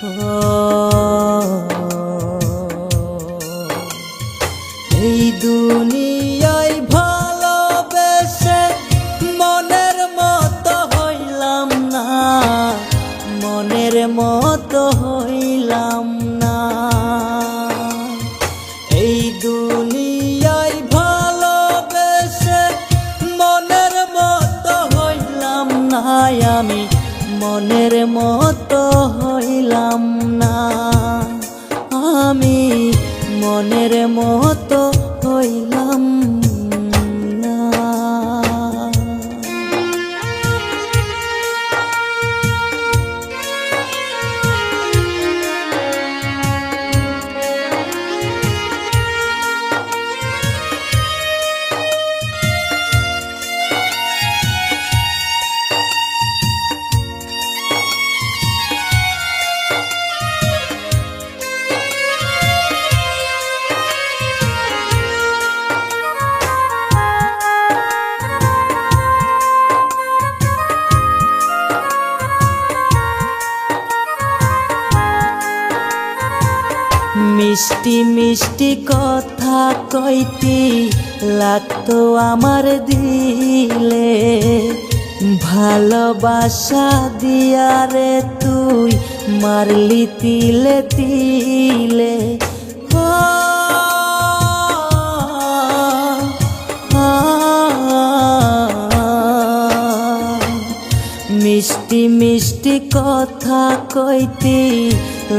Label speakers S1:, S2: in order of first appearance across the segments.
S1: এই দুনিয়ায় ভালোবেসে মনের মতো হইলাম না, মনের মতো হইলাম না। এই দুনিয়ায় ভালোবেসে মনের মতো হইলাম না, আমি মনের মতো হইলাম না, আমি মনের মতো হইলাম না। মিষ্টি মিষ্টি কথা কইতি লাগতো আমার দিলে, ভালোবাসা দিয়া রে তুই মারলি তিলে তিলে। মিষ্টি মিষ্টি কথা কইতি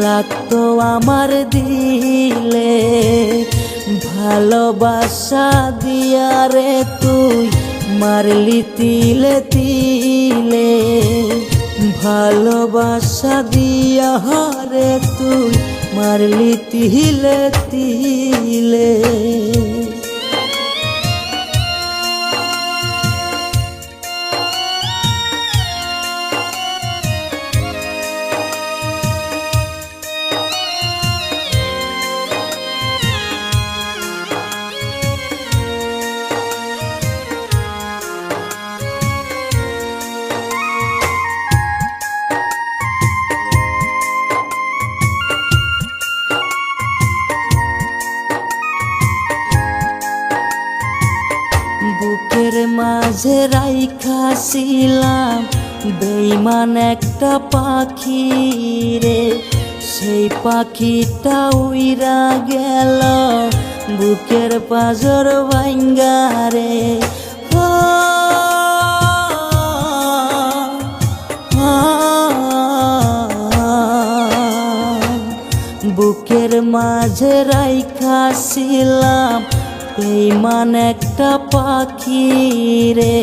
S1: লাগতো আমার দিলে, ভালোবাসা দিয়া রে তুই মারলি তিলে তিলে, ভালোবাসা দিয়া রে তুই মারলি তিলে তিলে। বুকের মাঝে রাইখাছিলাম বেঈমান একটা পাখি রে, সেই পাখিটা উইরা গেল বুকের পাজর ভাঙ্গা রে। বুকের মাঝে রাইখাছিলাম বেঈমান একটা পাখি রে,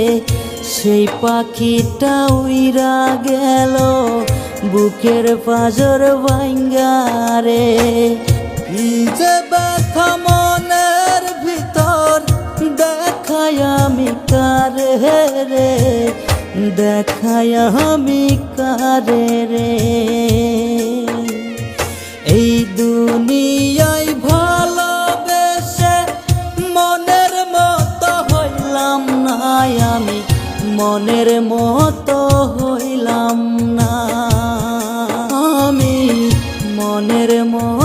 S1: সেই পাখিটা উইরা গেল বুকের পাজর ভাঙ্গা রে। যে ব্যথা মনের ভিতর দেখাই আমি কারে রে, দেখাই আমি কারে রে। এই দুনিয়ায় ভালোবেসে মনের মতো হইলাম না, আমি মনের মতো হইলাম না, আমি মনের মতো